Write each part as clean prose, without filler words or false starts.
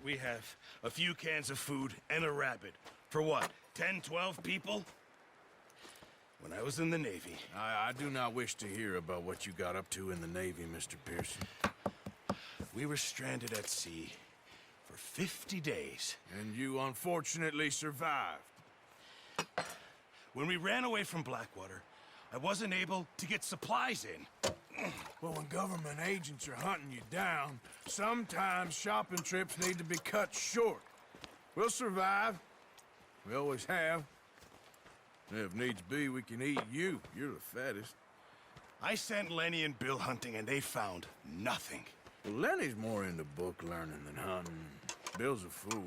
we have a few cans of food and a rabbit. For what, 10, 12 people? When I was in the Navy... I do not wish to hear about what you got up to in the Navy, Mr. Pearson. We were stranded at sea for 50 days. And you unfortunately survived. When we ran away from Blackwater, I wasn't able to get supplies in. Well, when government agents are hunting you down, sometimes shopping trips need to be cut short. We'll survive. We always have. If needs be, we can eat you. You're the fattest. I sent Lenny and Bill hunting, and they found nothing. Well, Lenny's more into book learning than hunting. Bill's a fool.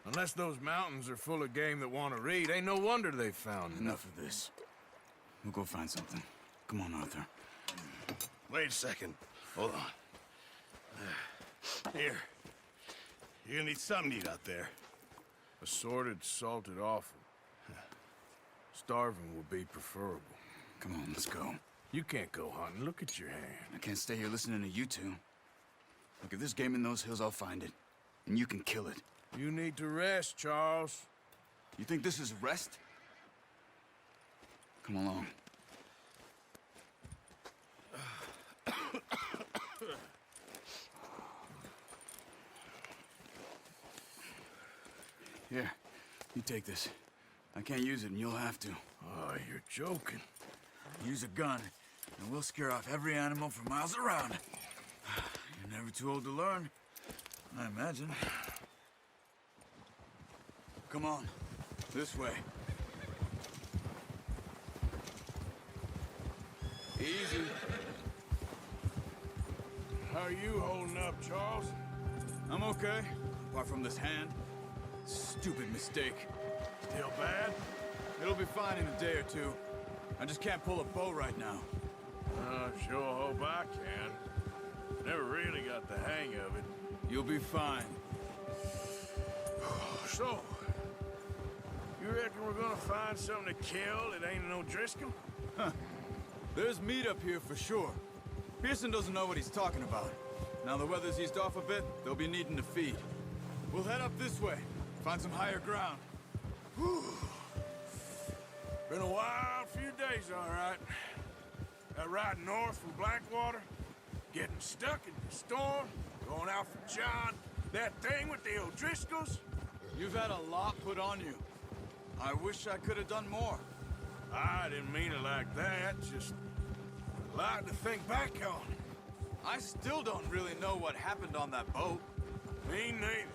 Unless those mountains are full of game that want to read, ain't no wonder they found Enough of this. We'll go find something. Come on, Arthur. Wait a second. Hold on. Here. You're gonna need something to eat out there. Assorted, salted offal. Starving will be preferable. Come on, let's go. You can't go hunting. Look at your hand. I can't stay here listening to you two. Look, if there's game in those hills, I'll find it. And you can kill it. You need to rest, Charles. You think this is rest? Come along. Here, you take this. I can't use it, and you'll have to. Oh, you're joking. Use a gun, and we'll scare off every animal for miles around. You're never too old to learn, I imagine. Come on, this way. Easy. How are you holding up, Charles? I'm okay, apart from this hand. Stupid mistake. Still bad? It'll be fine in a day or two. I just can't pull a bow right now. I sure hope I can. Never really got the hang of it. You'll be fine. So, you reckon we're gonna find something to kill that ain't no Driscoll? There's meat up here for sure. Pearson doesn't know what he's talking about. Now the weather's eased off a bit, they'll be needing to feed. We'll head up this way, find some higher ground. Whew. Been a wild few days, all right. That ride north from Blackwater, getting stuck in the storm, going out for John, that thing with the O'Driscolls. You've had a lot put on you. I wish I could have done more. I didn't mean it like that, just a lot to think back on. I still don't really know what happened on that boat. Me neither.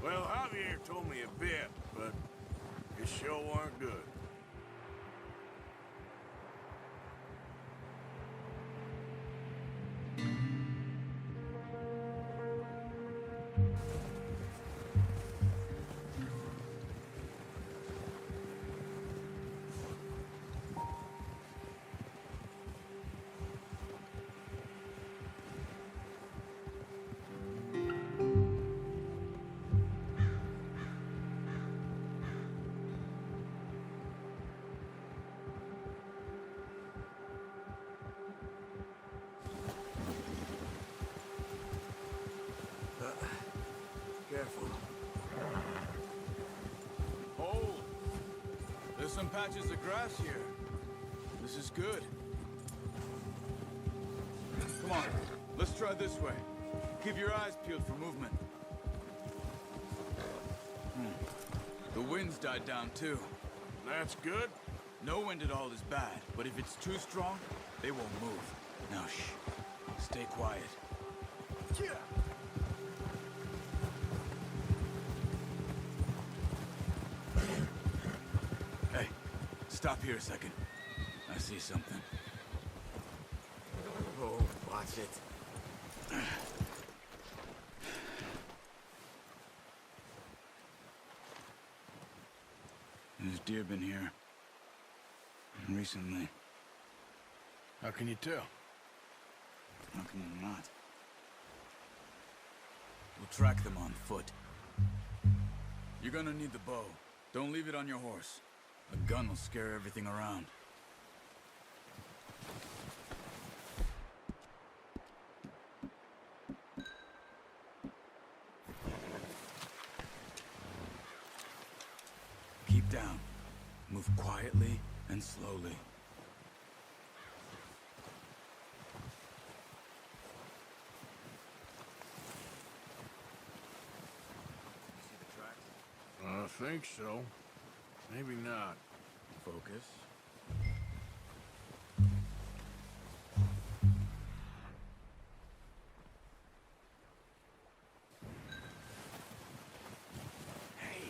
Well, Javier told me a bit, but it sure weren't good. Careful. Oh! There's some patches of grass here. This is good. Come on, let's try this way. Keep your eyes peeled for movement. The wind's died down too. That's good. No wind at all is bad, but if it's too strong, they won't move. Now shh. Stay quiet. Yeah. Hey, stop here a second. I see something. Oh, watch it. There's deer been here. Recently. How can you tell? How can you not? We'll track them on foot. You're gonna need the bow. Don't leave it on your horse. A gun will scare everything around. it down. Move quietly and slowly. I think so. Maybe not. Focus. Hey,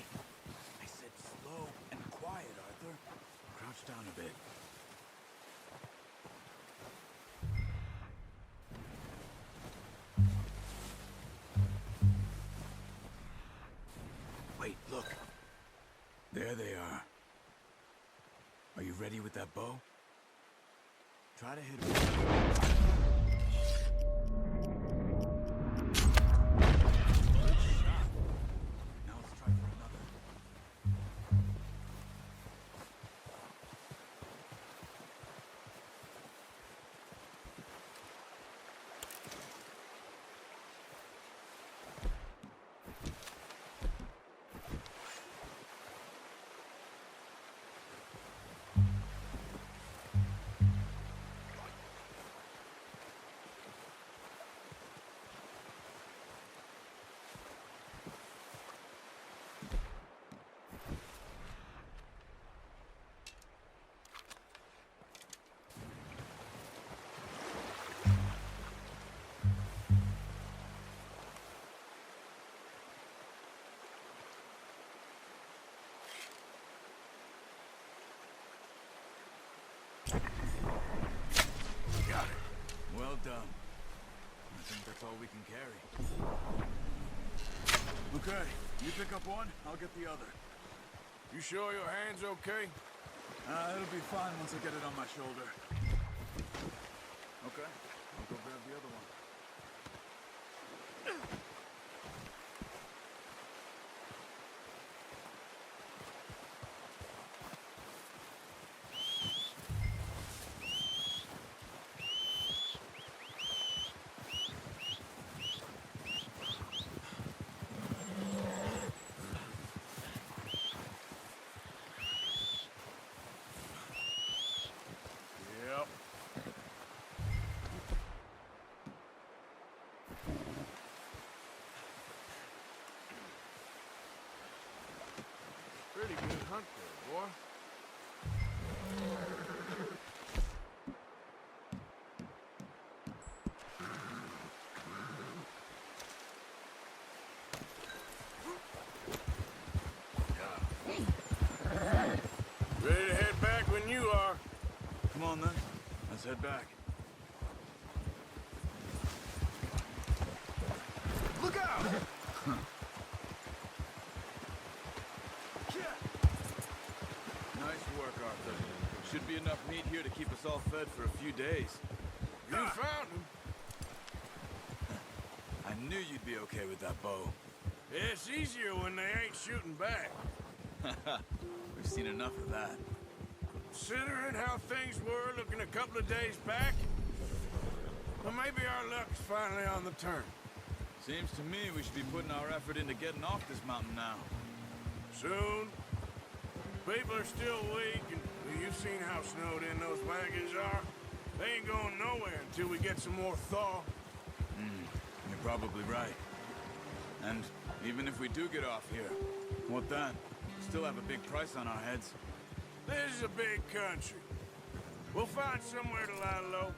I said slow and quiet, Arthur. Crouch down a bit. Wait, look. There they are. Are you ready with that bow? Try to hit it. Good shot. Now let's try for another. Got it. Well done. I think that's all we can carry. Okay, you pick up one, I'll get the other. You sure your hand's okay? It'll be fine once I get it on my shoulder. Okay, I'll go grab the other one. Yep. Pretty good hunt there, boy. Ready to head back when you are. Come on then, let's head back. Look out! Nice work, Arthur. Should be enough meat here to keep us all fed for a few days. You found him. I knew you'd be okay with that bow. It's easier when they ain't shooting back. We've seen enough of that. Considering how things were looking a couple of days back, well, maybe our luck's finally on the turn. Seems to me we should be putting our effort into getting off this mountain now. Soon. People are still weak, and you've seen how snowed in those wagons are. They ain't going nowhere until we get some more thaw. You're probably right. And even if we do get off here, what then? We still have a big price on our heads. This is a big country. We'll find somewhere to lie low.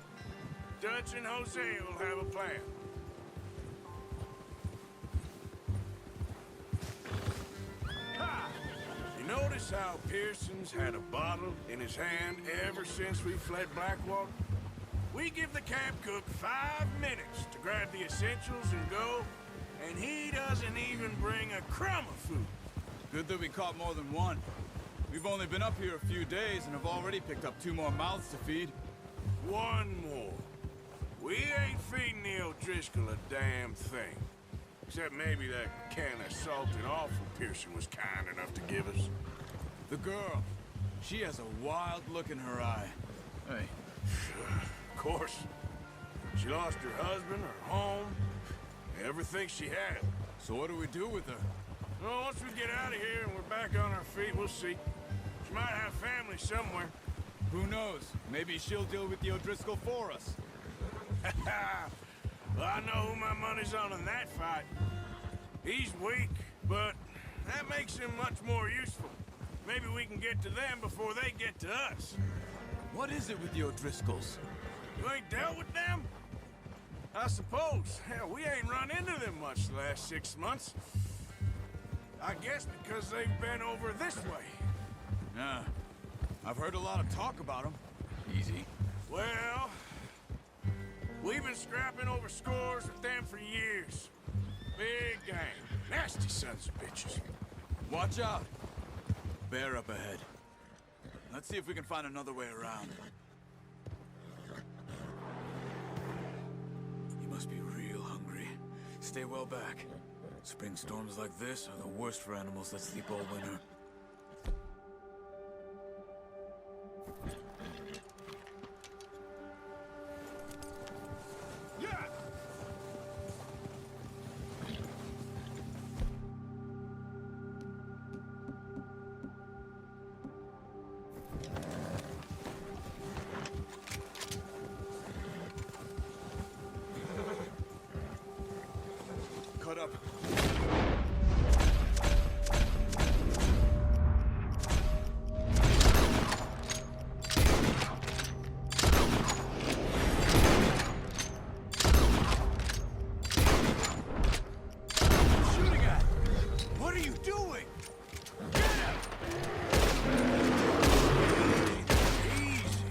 Dutch and Hosea will have a plan. Ha! You notice how Pearson's had a bottle in his hand ever since we fled Blackwater? We give the camp cook 5 minutes to grab the essentials and go, and he doesn't even bring a crumb of food. Good that we caught more than one. We've only been up here a few days and have already picked up 2 more mouths to feed. One more. We ain't feeding the O'Driscoll a damn thing. Except maybe that can of salted offal Pearson was kind enough to give us. The girl, she has a wild look in her eye. Hey, Of course. She lost her husband, her home, everything she had. so what do we do with her? Well, once we get out of here and we're back on our feet, we'll see. She might have family somewhere. Who knows? Maybe she'll deal with the O'Driscoll for us. Well, I know who my money's on in that fight. He's weak, but that makes him much more useful. Maybe we can get to them before they get to us. What is it with the O'Driscolls? You ain't dealt with them? I suppose. Hell, we ain't run into them much the last 6 months. I guess because they've been over this way. Yeah. I've heard a lot of talk about them. Easy. Well, we've been scrapping over scores with them for years. Big gang. Nasty sons of bitches. Watch out. Bear up ahead. Let's see if we can find another way around. You must be real hungry. Stay well back. Spring storms like this are the worst for animals that sleep all winter. Cut up. Shooting at? What are you doing? Get him! Easy.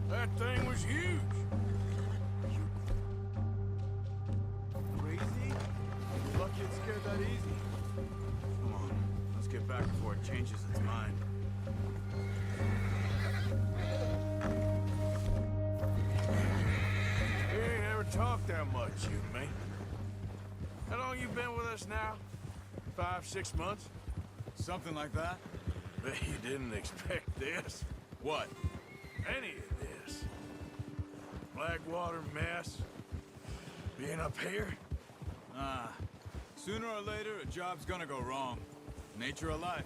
That thing was huge. Crazy? You're lucky it's scared that easy. Come on, let's get back before it changes its mind. We ain't ever talked that much, you and me. How long you been with us now? 5, 6 months? Something like that? Bet you didn't expect this. What? Any of this. Blackwater mess. Being up here? Ah, sooner or later, a job's gonna go wrong. Nature of life.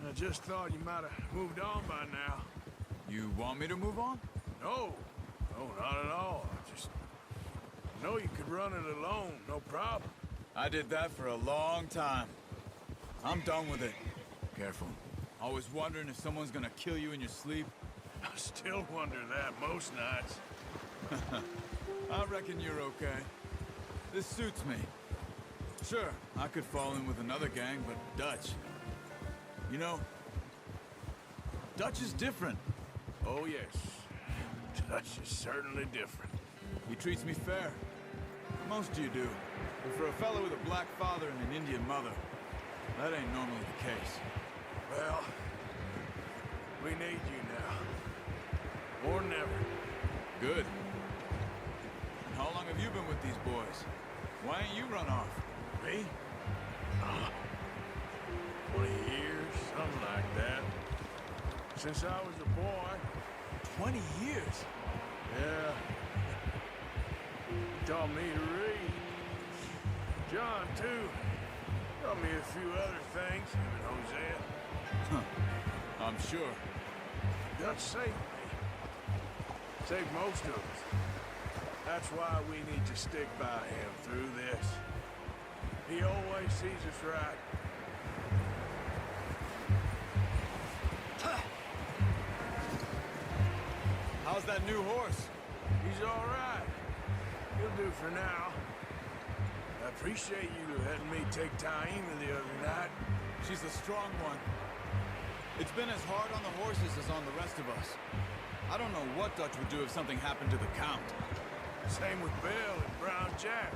I just thought you might have moved on by now. You want me to move on? No. No, not at all. I just know you could run it alone, no problem. I did that for a long time. I'm done with it. Careful. Always wondering if someone's gonna kill you in your sleep. I still wonder that most nights. I reckon you're okay. This suits me. Sure, I could fall in with another gang, but Dutch... You know, Dutch is different. Oh, yes. Dutch is certainly different. He treats me fair. Most of you do. But for a fellow with a black father and an Indian mother, that ain't normally the case. Well, we need you now. More than ever. Good. And how long have you been with these boys? Why ain't you run off? Me? 20 years, something like that. Since I was a boy. 20 years? Yeah. He taught me to read. John, too. Taught me a few other things, him and Hosea. Huh. I'm sure. Dutch saved me. Saved most of us. That's why we need to stick by him through this. He always sees us right. How's that new horse? He's all right. He'll do for now. I appreciate you letting me take Taima the other night. She's a strong one. It's been as hard on the horses as on the rest of us. I don't know what Dutch would do if something happened to the Count. Same with Bill and Brown Jack.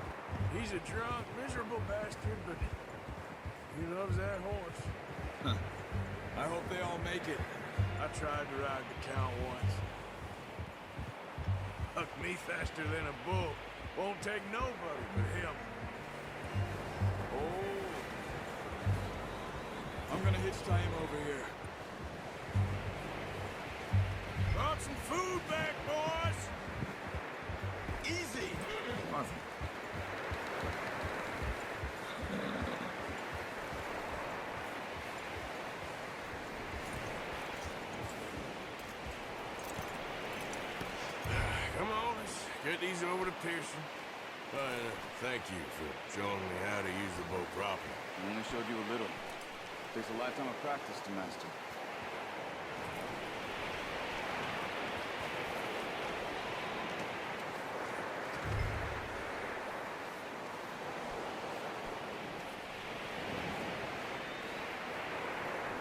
He's a drunk, miserable bastard, but he loves that horse. Huh. I hope they all make it. I tried to ride the Count once. Hucked me faster than a bull. Won't take nobody but him. Oh. I'm gonna hitch Taima over here. Brought some food back, boys! Easy! Arthur. Come on, let's get these over to Pearson. Thank you for showing me how to use the boat properly. I only showed you a little. Takes a lifetime of practice to master.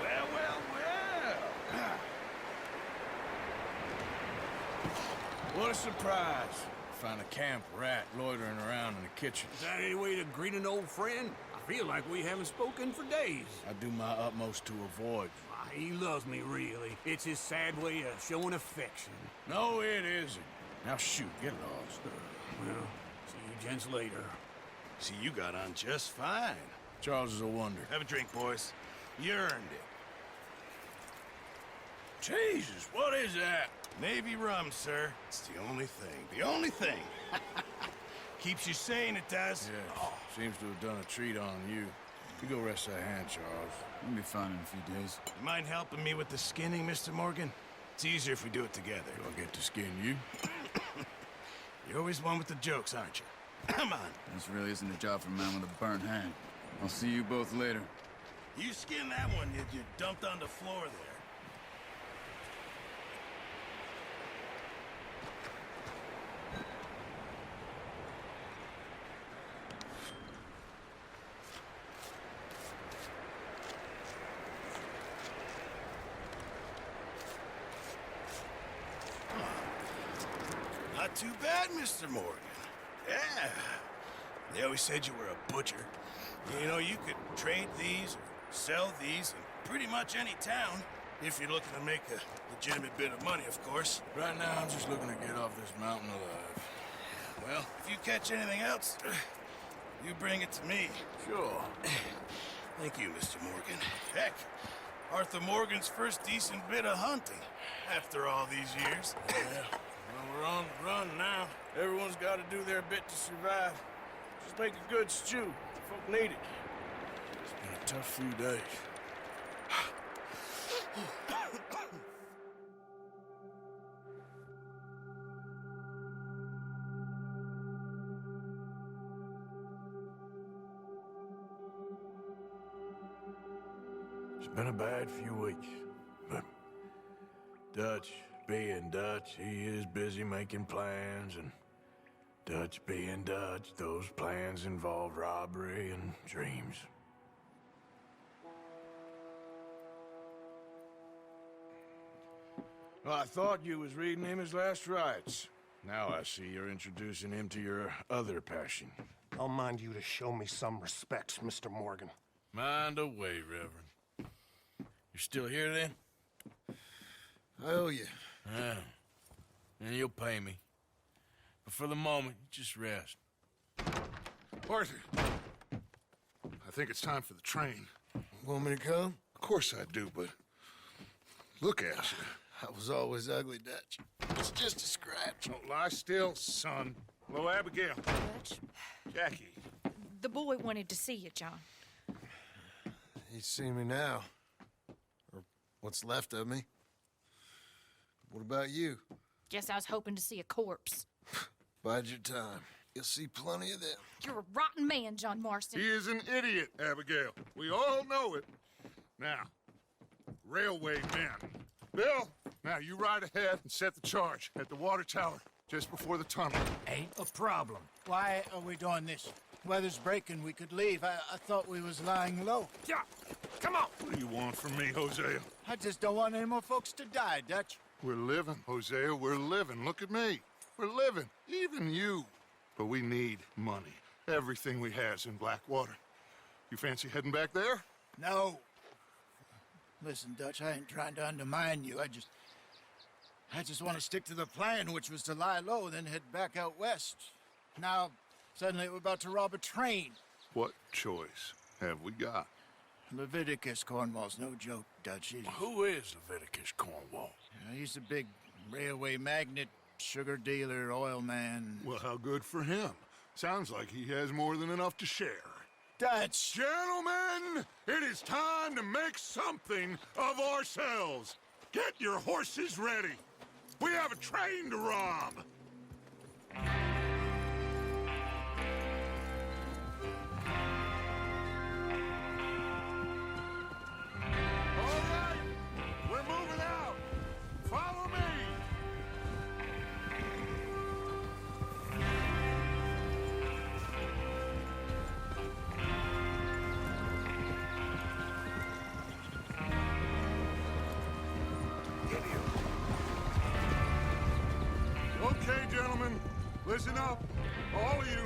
Well, well, well. What a surprise. Find a camp rat loitering around in the kitchen. Is that any way to greet an old friend? I feel like we haven't spoken for days. I do my utmost to avoid. Ah, he loves me, really. It's his sad way of showing affection. No, it isn't. Now shoot, get lost. Well, see you gents later. See, you got on just fine. Charles is a wonder. Have a drink, boys. You earned it. Jesus, what is that? Navy rum, sir. It's the only thing. The only thing. Keeps you sane, it does. Yes, seems to have done a treat on you. You go rest that hand, Charles. You'll be fine in a few days. You mind helping me with the skinning, Mr. Morgan? It's easier if we do it together. Do I get to skin you? You're always one with the jokes, aren't you? Come on. This really isn't a job for a man with a burnt hand. I'll see you both later. You skin that one you dumped on the floor there. Not too bad, Mr. Morgan. Yeah. They always said you were a butcher. You know, you could trade these or sell these in pretty much any town, if you're looking to make a legitimate bit of money, of course. Right now, I'm just looking to get off this mountain alive. Well, if you catch anything else, you bring it to me. Sure. Thank you, Mr. Morgan. Heck, Arthur Morgan's first decent bit of hunting after all these years. Yeah. Well, we're on the run now. Everyone's got to do their bit to survive. Just make a good stew. Folk need it. It's been a tough few days. It's been a bad few weeks, but Dutch being Dutch, he is busy making plans, and Dutch being Dutch, those plans involve robbery and dreams. Well, I thought you was reading him his last rites. Now I see you're introducing him to your other passion. I'll mind you to show me some respect, Mr. Morgan. Mind away, Reverend. You're still here, then? I owe you. Yeah. And you'll pay me. But for the moment, just rest. Arthur, I think it's time for the train. Want me to come? Of course I do, but look at you. I was always ugly, Dutch. It's just a scratch. Don't lie still, son. Hello, Abigail. Dutch, Jackie. the boy wanted to see you, John. He's seen me now. Or what's left of me. What about you? Guess I was hoping to see a corpse. Bide your time. You'll see plenty of them. You're a rotten man, John Marston. He is an idiot, Abigail. We all know it. Now, railway men. Bill, now you ride ahead and set the charge at the water tower just before the tunnel. Ain't a problem. Why are we doing this? Weather's breaking, we could leave. I thought we was lying low. Yeah, come on. What do you want from me, Hosea? I just don't want any more folks to die, Dutch. We're living, Hosea. We're living. Look at me. We're living. Even you. But we need money. Everything we has in Blackwater. You fancy heading back there? No. Listen, Dutch, I ain't trying to undermine you. I just want to stick to the plan, which was to lie low, then head back out west. Now, suddenly we're about to rob a train. What choice have we got? Leviticus Cornwall's no joke, Dutch. Who is Leviticus Cornwall? He's a big railway magnate, sugar dealer, oil man. Well, how good for him. Sounds like he has more than enough to share. Dutch! Gentlemen, it is time to make something of ourselves. Get your horses ready. We have a train to rob. All right, we're moving out. Follow me. Okay, gentlemen, listen up, all of you.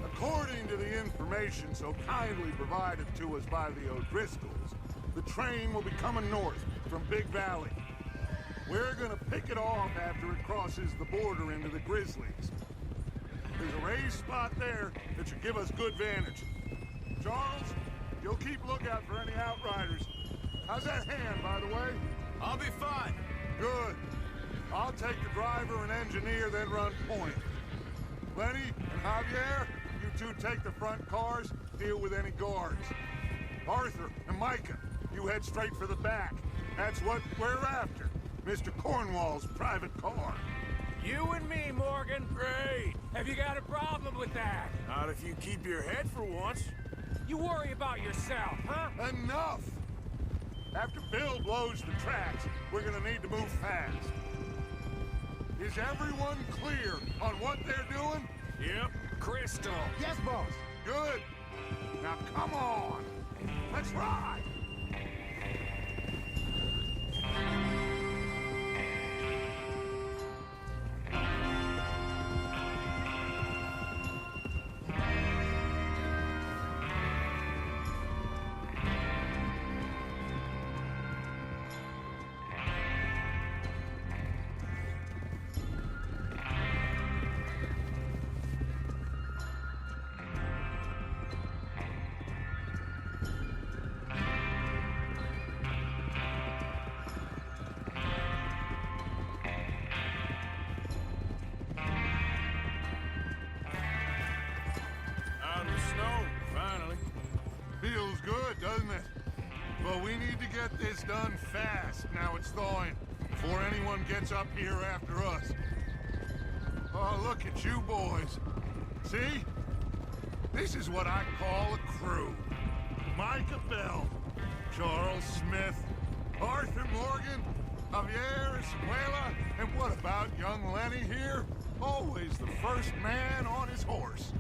According to the information so kindly provided to us by the O'Driscolls, the train will be coming north from Big Valley. We're gonna pick it off after it crosses the border into the Grizzlies. There's a raised spot there that should give us good vantage. Charles, you'll keep lookout for any outriders. How's that hand, by the way? I'll be fine. Good. I'll take the driver and engineer, then run point. Lenny and Javier, you two take the front cars, deal with any guards. Arthur and Micah, you head straight for the back. That's what we're after. Mr. Cornwall's private car. You and me, Morgan. Great. Have you got a problem with that? Not if you keep your head for once. You worry about yourself, huh? Enough! After Bill blows the tracks, we're gonna need to move fast. Is everyone clear on what they're doing? Yep. Crystal. Yes, boss! Good. Now come on. Let's ride. Out in the snow, finally. Feels good, doesn't it? But we need to get this done fast, now it's thawing, before anyone gets up here after us. Oh, look at you boys. See? This is what I call a crew. Micah Bell, Charles Smith, Arthur Morgan, Javier Escuela, and what about young Lenny here? Always the first man on his horse.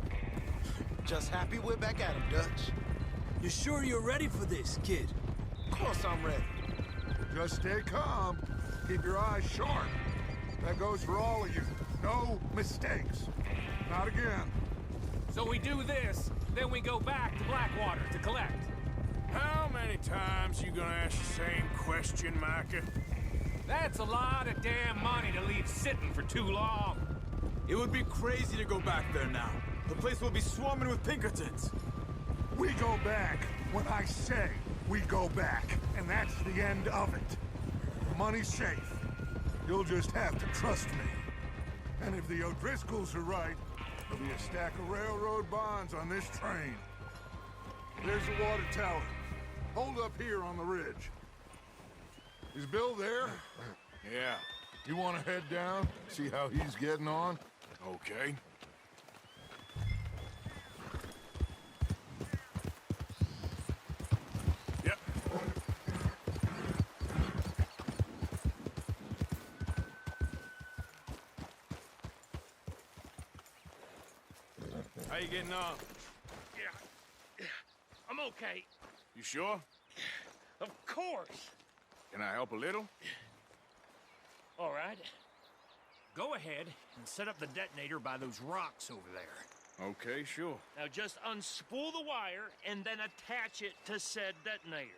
Just happy we're back at him, Dutch. You sure you're ready for this, kid? Of course I'm ready. Just stay calm. Keep your eyes sharp. That goes for all of you. No mistakes. Not again. So we do this, then we go back to Blackwater to collect. How many times you gonna ask the same question, Micah? That's a lot of damn money to leave sitting for too long. It would be crazy to go back there now. The place will be swarming with Pinkertons. We go back when I say we go back, and that's the end of it. The money's safe. You'll just have to trust me. And if the O'Driscolls are right, there'll be a stack of railroad bonds on this train. There's the water tower. Hold up here on the ridge. Is Bill there? Yeah. You want to head down, see how he's getting on? Okay. Yep. How you getting on? Yeah, I'm okay. You sure? Of course. Can I help a little? All right. Go ahead and set up the detonator by those rocks over there. Okay, sure. Now just unspool the wire and then attach it to said detonator.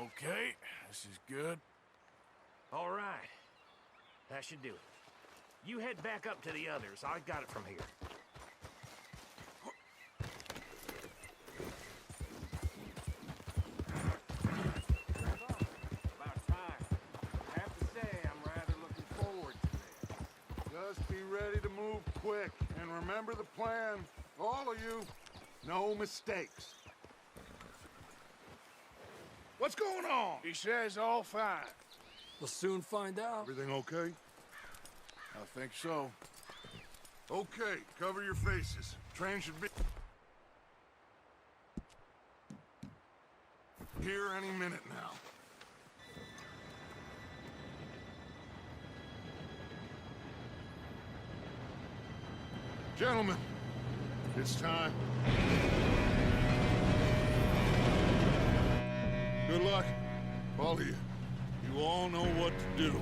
Okay, this is good. All right. That should do it. You head back up to the others. I got it from here. About time. I have to say, I'm rather looking forward to this. Just be ready to move quick, and remember the plan. All of you, no mistakes. What's going on? He says all fine. We'll soon find out. Everything okay? I think so. Okay, cover your faces. Train should be here any minute now. Gentlemen, it's time. Good luck, all of you. You all know what to do.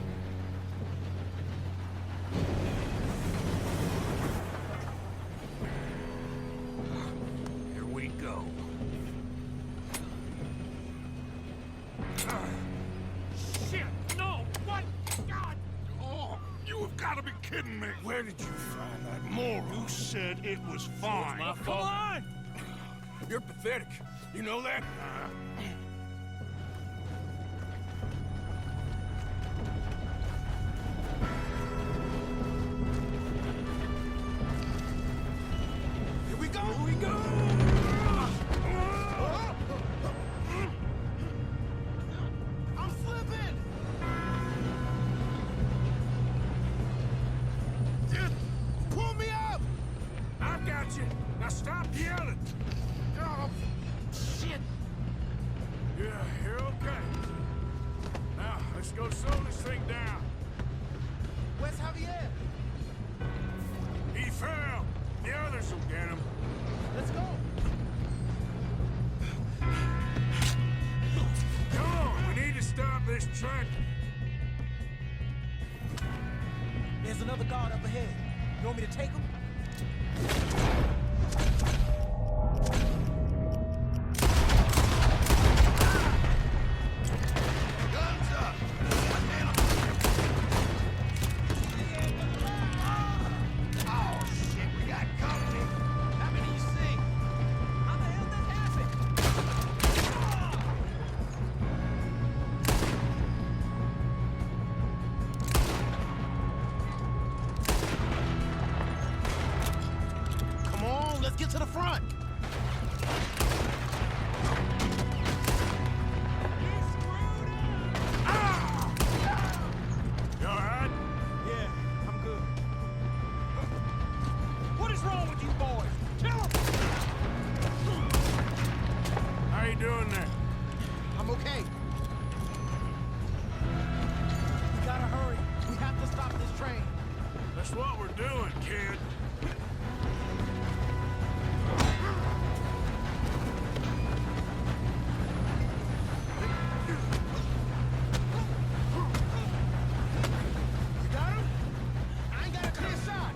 Here we go. Shit! No! What? God! Oh, you have got to be kidding me. Where did you find that moron? You said it was fine. My fault. Come on! You're pathetic. You know that? Here we go! Here we go! I'm slipping! Pull me up! I got you. Now stop yelling. Oh, shit! Yeah, you're okay. Now, let's go slow this thing down. Where's Javier? He fell. The others will get him. Let's go! Come on, we need to stop this tractor. There's another guard up ahead. You want me to take him? Guns up! Oh, shit, we got company. How many you see? How the hell did that happen? Come on, let's get to the front. You all right? Yeah, I'm good. What is wrong with you boys? Kill him! How you doing there? I'm okay. We gotta hurry. We have to stop this train. That's what we're doing, kid. You got him? I ain't got a clear shot.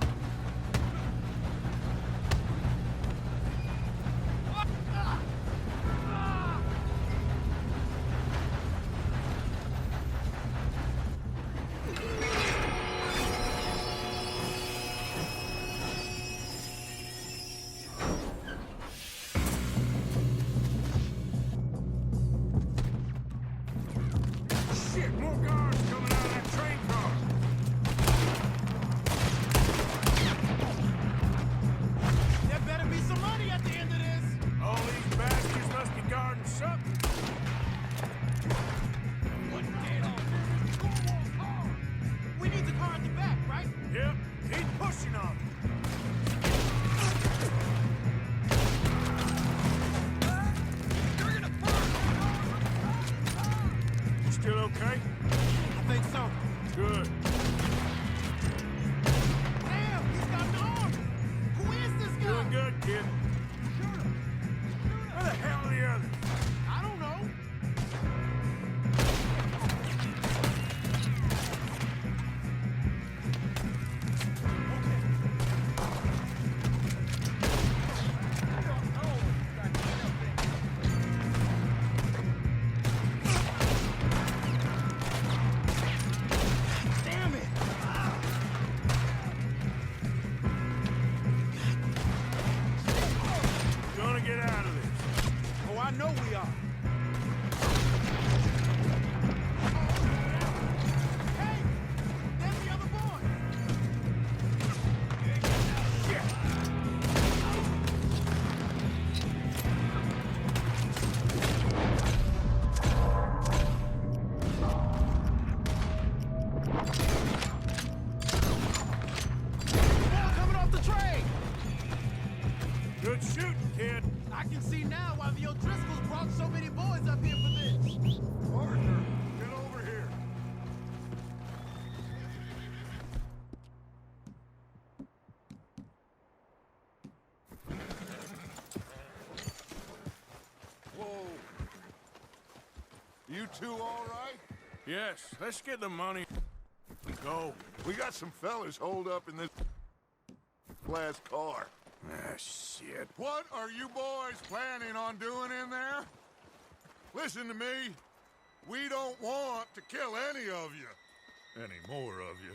Shit, more guards coming out of that train car. There better be some money at the end of this. All these bastards must be guarding something. We need the car at the back, right? Yep, he's pushing on them. You still okay? I think so. Good. Damn, he's got an arm. Who is this guy? Doing good, kid. Shoot him. Where the hell are the others? I don't know. Good shooting, kid. I can see now why the O'Driscolls brought so many boys up here for this. Parker, get over here. Whoa. You two all right? Yes, let's get the money. Go. We got some fellas holed up in this glass car. Ah, shit. What are you boys planning on doing in there? Listen to me. We don't want to kill any of you. Any more of you.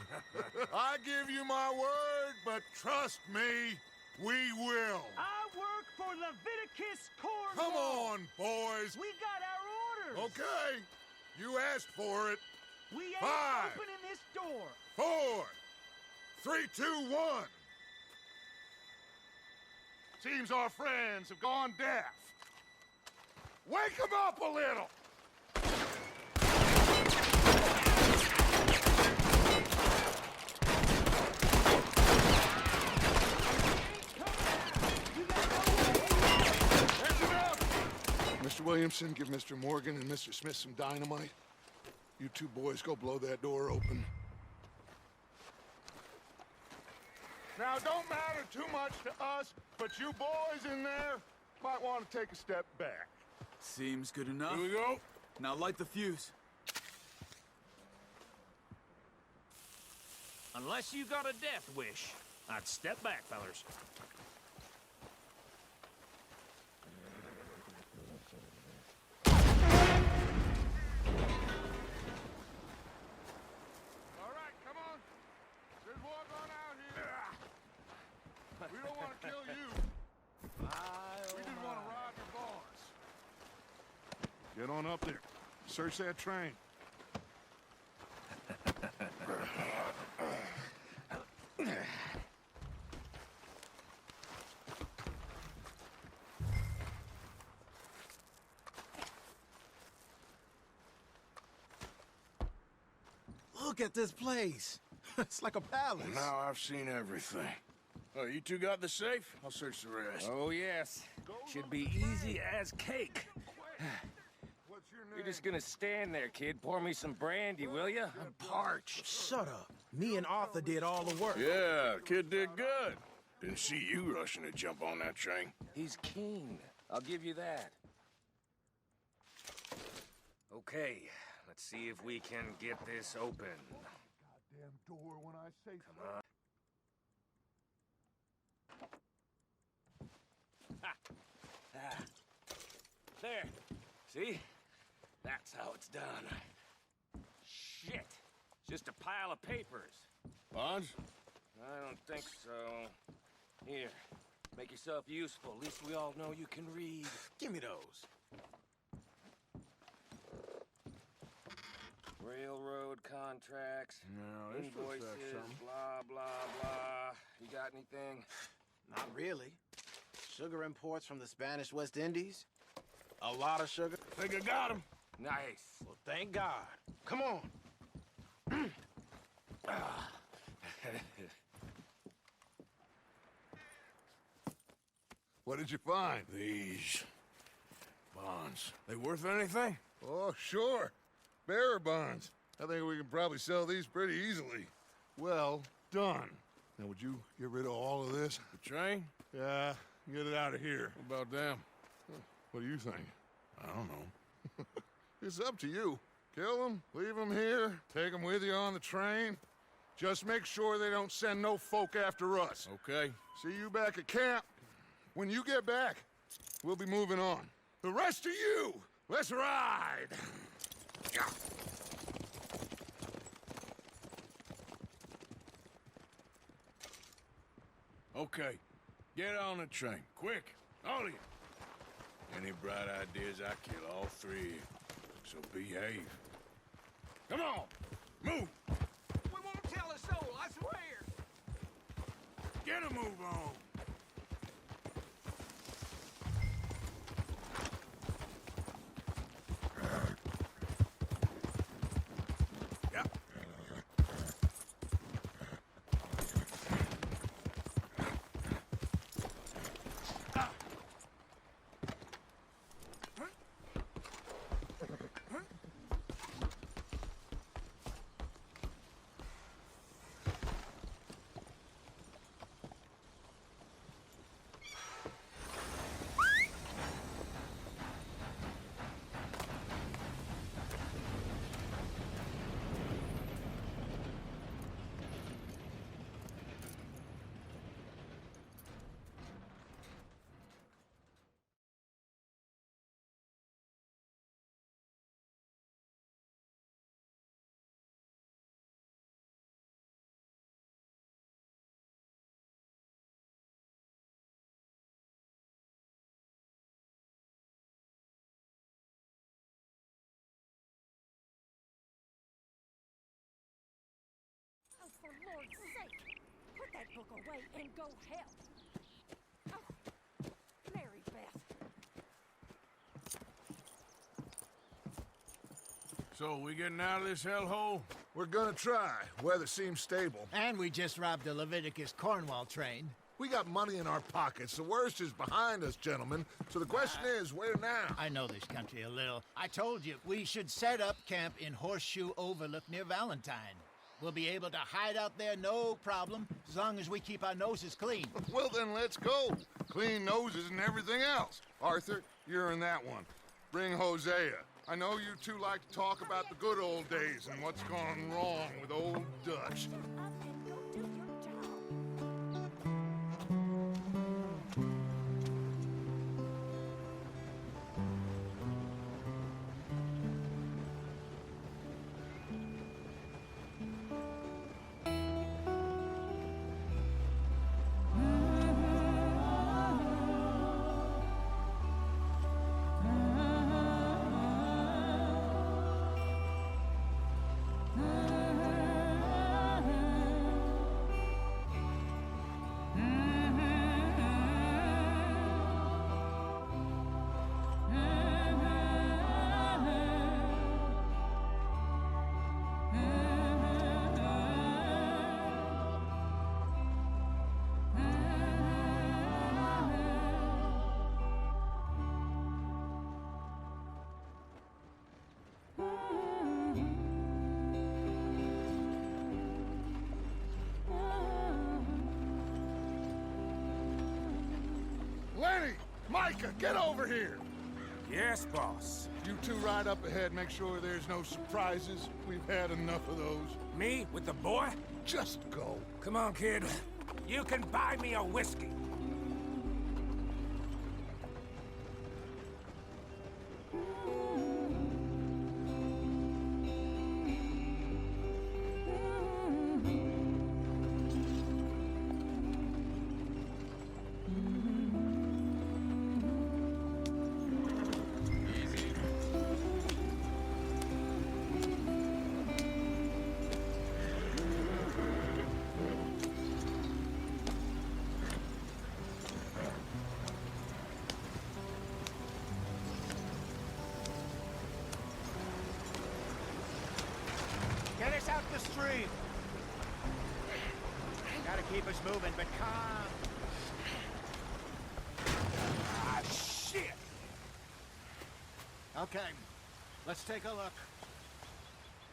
I give you my word, but trust me, we will. I work for Leviticus Corps. Come on, boys. We got our orders. Okay. You asked for it. We ain't 5, opening this door. 4, 3, 2, 1. Seems our friends have gone deaf. Wake them up a little! Mr. Williamson, give Mr. Morgan and Mr. Smith some dynamite. You two boys go blow that door open. Now, don't matter too much to us, but you boys in there might want to take a step back. Seems good enough. Here we go. Now light the fuse. Unless you got a death wish, I'd step back, fellers. All right, come on. There's one going out here. We don't want to kill you. We just want to rob your boss. Get on up there. Search that train. Look at this place. It's like a palace. Now I've seen everything. Oh, you two got the safe? I'll search the rest. Oh, yes. Should be easy as cake. What's your name? You're just gonna stand there, kid. Pour me some brandy, will you? I'm parched. Shut up. Me and Arthur did all the work. Yeah, the kid did good. Didn't see you rushing to jump on that train. He's keen. I'll give you that. Okay, let's see if we can get this open. Goddamn door when I say so. Come on. Ha! Ah. There. See? That's how it's done. Shit. Just a pile of papers. Bonds? I don't think so. Here. Make yourself useful. At least we all know you can read. Give me those. Railroad contracts. No, this looks like invoices, something. blah, blah, blah. You got anything? Not really. Sugar imports from the Spanish West Indies. A lot of sugar. Think I got him. Nice. Well, thank God. Come on. What did you find? These bonds. They worth anything? Oh, sure. Bearer bonds. I think we can probably sell these pretty easily. Well done. Now, would you get rid of all of this? The train? Yeah, get it out of here. What about them? What do you think? I don't know. It's up to you. Kill them, leave them here, take them with you on the train. Just make sure they don't send no folk after us. Okay. See you back at camp. When you get back, we'll be moving on. The rest of you, let's ride! Okay. Get on the train. Quick. All of you. Any bright ideas, I kill all three of you. So behave. Come on. Move. We won't tell a soul, I swear. Get a move on. Look away and go help. Oh, Mary Beth. So, we getting out of this hellhole? We're gonna try. Weather seems stable. And we just robbed a Leviticus Cornwall train. We got money in our pockets. The worst is behind us, gentlemen. So the question is, where now? I know this country a little. I told you, we should set up camp in Horseshoe Overlook near Valentine. We'll be able to hide out there, no problem, as long as we keep our noses clean. Well, then let's go. Clean noses and everything else. Arthur, you're in that one. Bring Hosea. I know you two like to talk about the good old days and what's gone wrong with old Dutch. Lenny! Micah, get over here! Yes, boss. You two ride up ahead, make sure there's no surprises. We've had enough of those. Me with the boy? Just go. Come on, kid. You can buy me a whiskey. Get us out the stream. Gotta keep us moving, but calm. Ah, shit! Okay, let's take a look.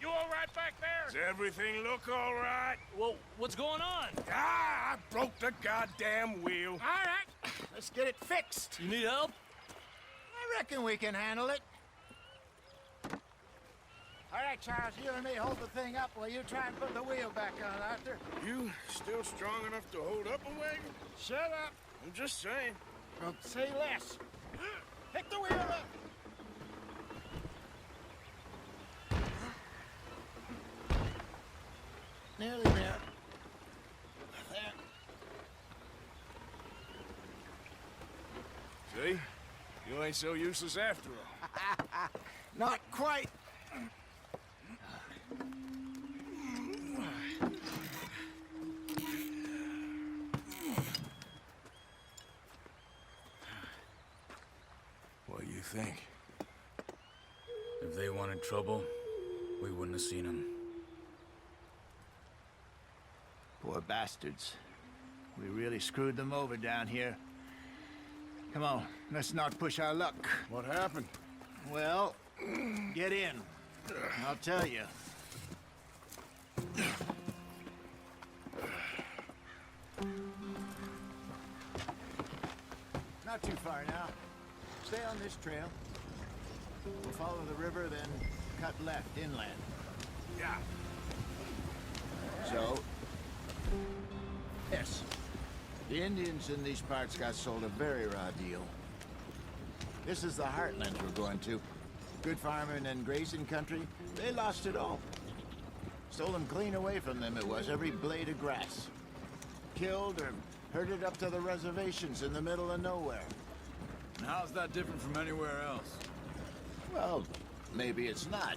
You all right back there? Does everything look all right? Well, what's going on? Ah, I broke the goddamn wheel. All right, let's get it fixed. You need help? I reckon we can handle it. All right, Charles, you and me hold the thing up while you try and put the wheel back on, Arthur. You still strong enough to hold up a wagon? Shut up. I'm just saying. Well, say less. Pick the wheel up. Nearly there. See? You ain't so useless after all. Not quite. What do you think? If they wanted trouble, we wouldn't have seen them. Poor bastards. We really screwed them over down here. Come on, let's not push our luck. What happened? Well, get in. I'll tell you. Not too far now. Stay on this trail. We'll follow the river, then cut left inland. Yeah. So, yes. The Indians in these parts got sold a very raw deal. This is the heartlands we're going to. Good farming and grazing country, they lost it all. Stole them clean away from them, it was, every blade of grass. Killed or herded up to the reservations in the middle of nowhere. And how's that different from anywhere else? Well, maybe it's not.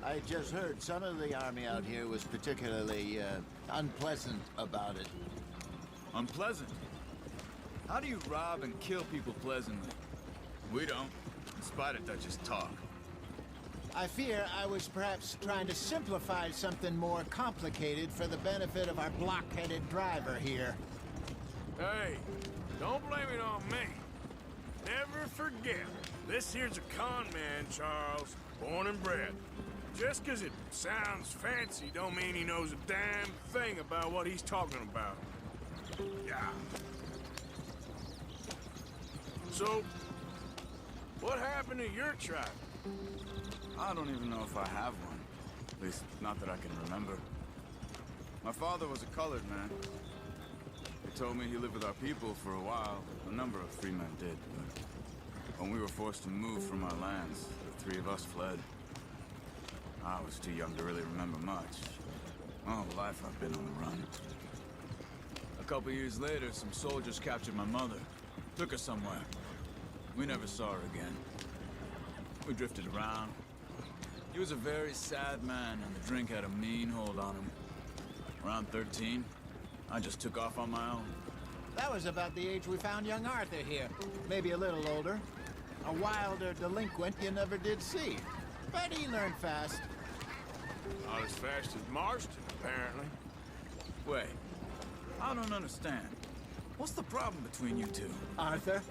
I just heard some of the army out here was particularly unpleasant about it. Unpleasant. How do you rob and kill people pleasantly? We don't, in spite of Dutch's talk. I fear I was perhaps trying to simplify something more complicated for the benefit of our block-headed driver here. Hey, don't blame it on me. Never forget, this here's a con man, Charles, born and bred. Just 'cause it sounds fancy don't mean he knows a damn thing about what he's talking about. Yeah. So, what happened to your tribe? I don't even know if I have one. At least, not that I can remember. My father was a colored man. He told me he lived with our people for a while. A number of free men did, but when we were forced to move from our lands, the three of us fled. I was too young to really remember much. My whole life I've been on the run. A couple years later, some soldiers captured my mother. Took her somewhere. We never saw her again. We drifted around. He was a very sad man, and the drink had a mean hold on him. Around 13, I just took off on my own. That was about the age we found young Arthur here. Maybe a little older. A wilder delinquent you never did see. But he learned fast. Not as fast as Marston, apparently. Wait, I don't understand. What's the problem between you two? Arthur?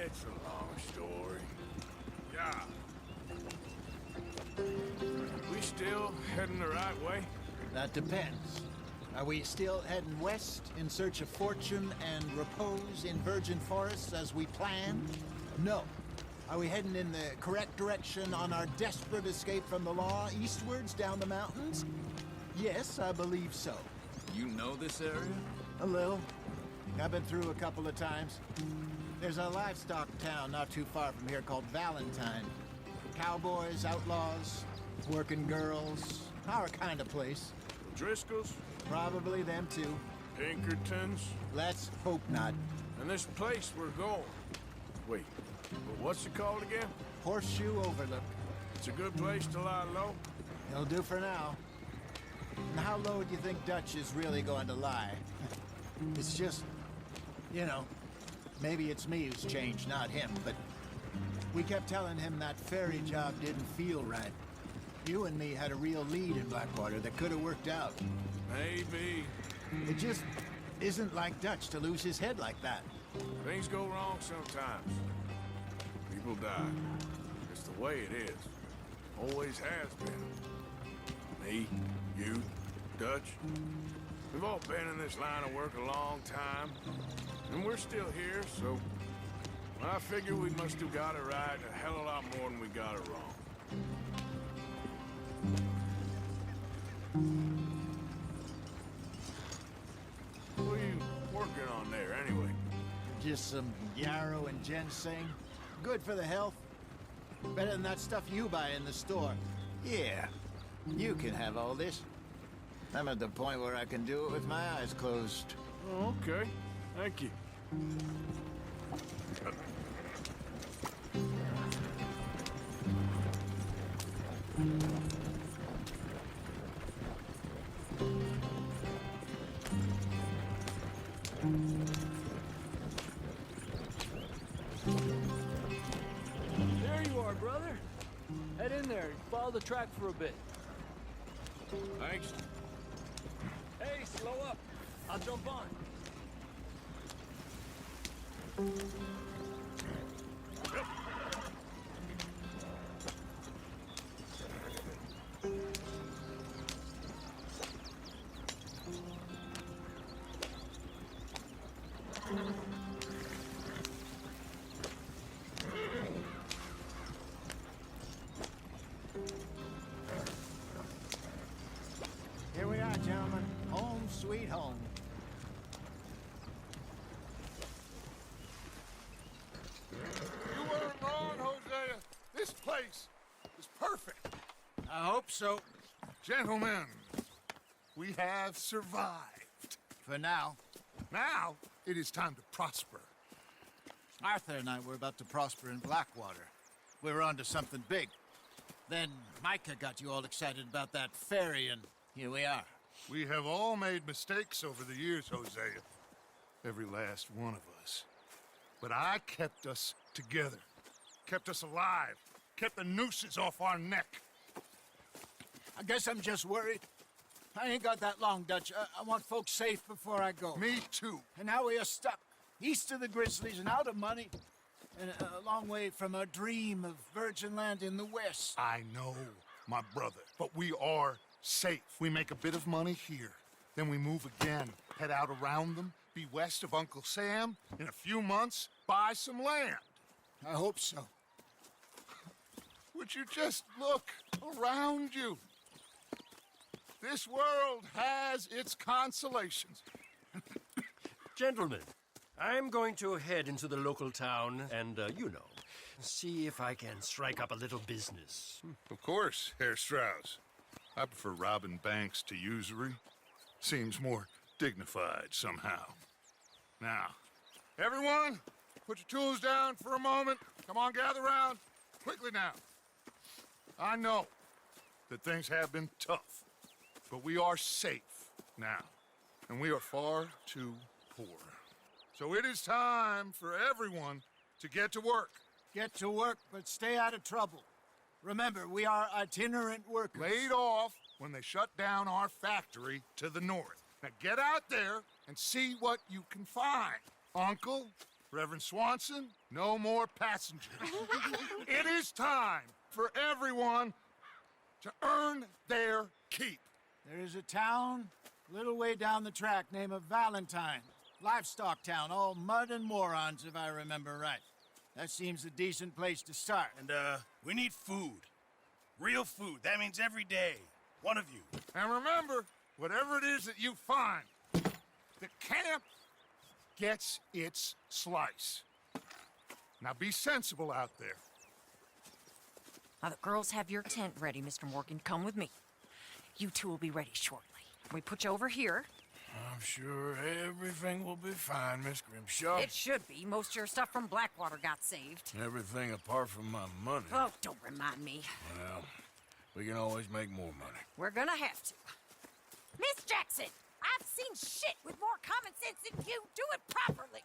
It's a long story. Yeah. We still heading the right way? That depends. Are we still heading west in search of fortune and repose in virgin forests as we planned? No. Are we heading in the correct direction on our desperate escape from the law eastwards down the mountains? Yes, I believe so. You know this area? A little. I've been through a couple of times. There's a livestock town not too far from here called Valentine. Cowboys, outlaws, working girls, our kind of place. Driscolls? Probably them too. Pinkertons? Let's hope not. And this place we're going. Wait, what's it called again? Horseshoe Overlook. It's a good place to lie low? It'll do for now. And how low do you think Dutch is really going to lie? It's just, you know, maybe it's me who's changed, not him, but we kept telling him that ferry job didn't feel right. You and me had a real lead in Blackwater that could have worked out. Maybe. It just isn't like Dutch to lose his head like that. Things go wrong sometimes. People die. It's the way it is. Always has been. Me, you, Dutch. We've all been in this line of work a long time. And we're still here, so I figure we must have got it right a hell of a lot more than we got it wrong. What are you working on there, anyway? Just some yarrow and ginseng. Good for the health. Better than that stuff you buy in the store. Yeah, you can have all this. I'm at the point where I can do it with my eyes closed. Oh, okay. Thank you. There you are, brother. Head in there and follow the track for a bit. Thanks. Hey, slow up. I'll jump on. Here we are, gentlemen. Home sweet home. You weren't wrong, Hosea. This place is perfect. I hope so. Gentlemen, we have survived. For now. Now, it is time to prosper. Arthur and I were about to prosper in Blackwater. We were onto something big. Then Micah got you all excited about that ferry, and here we are. We have all made mistakes over the years, Hosea. every last one of us. But I kept us together, kept us alive, kept the nooses off our neck. I guess I'm just worried. I ain't got that long, Dutch. I want folks safe before I go. Me too. And now we are stuck, east of the Grizzlies and out of money, and a long way from a dream of virgin land in the west. I know, my brother, but we are safe. We make a bit of money here, then we move again, head out around them, be west of Uncle Sam, in a few months, buy some land. I hope so. Would you just look around you? This world has its consolations. Gentlemen, I'm going to head into the local town and, see if I can strike up a little business. Of course, Herr Strauss. I prefer robbing banks to usury. Seems more dignified somehow. Now, everyone, put your tools down for a moment. Come on, gather round. Quickly now. I know that things have been tough, but we are safe now, and we are far too poor. So it is time for everyone to get to work. Get to work, but stay out of trouble. Remember, we are itinerant workers. Laid off when they shut down our factory to the north. Now get out there and see what you can find. Uncle, Reverend Swanson, no more passengers. It is time for everyone to earn their keep. There is a town a little way down the track named Valentine. Livestock town, all mud and morons, if I remember right. That seems a decent place to start. And, we need food. Real food. That means every day. One of you. And remember, whatever it is that you find, the camp gets its slice. Now be sensible out there. Now, the girls have your tent ready, Mr. Morgan. Come with me. You two will be ready shortly. We put you over here. I'm sure everything will be fine, Miss Grimshaw. It should be. Most of your stuff from Blackwater got saved. Everything apart from my money. Oh, don't remind me. Well, we can always make more money. We're gonna have to. Miss Jackson, I've seen shit with more common sense than you. Do it properly.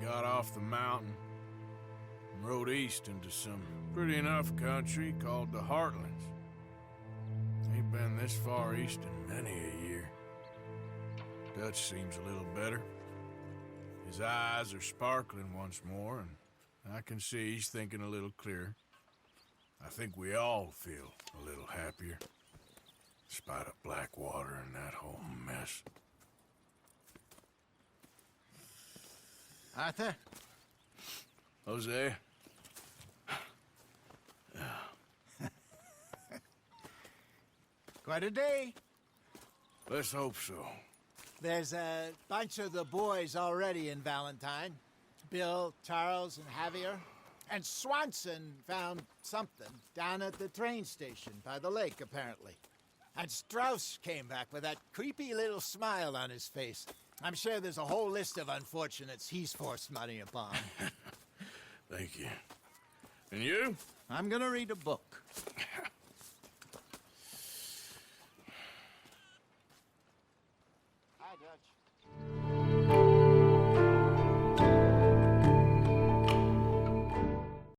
Got off the mountain and rode east into some pretty enough country called the Heartlands. Ain't been this far east in many a year. Dutch seems a little better. His eyes are sparkling once more, and I can see he's thinking a little clearer. I think we all feel a little happier, despite of Blackwater and that whole mess. Arthur? Jose? Quite a day. Let's hope so. There's a bunch of the boys already in Valentine. Bill, Charles, and Javier. And Swanson found something down at the train station by the lake, apparently. And Strauss came back with that creepy little smile on his face. I'm sure there's a whole list of unfortunates he's forced money upon. Thank you. And you? I'm gonna read a book. Hi, Dutch.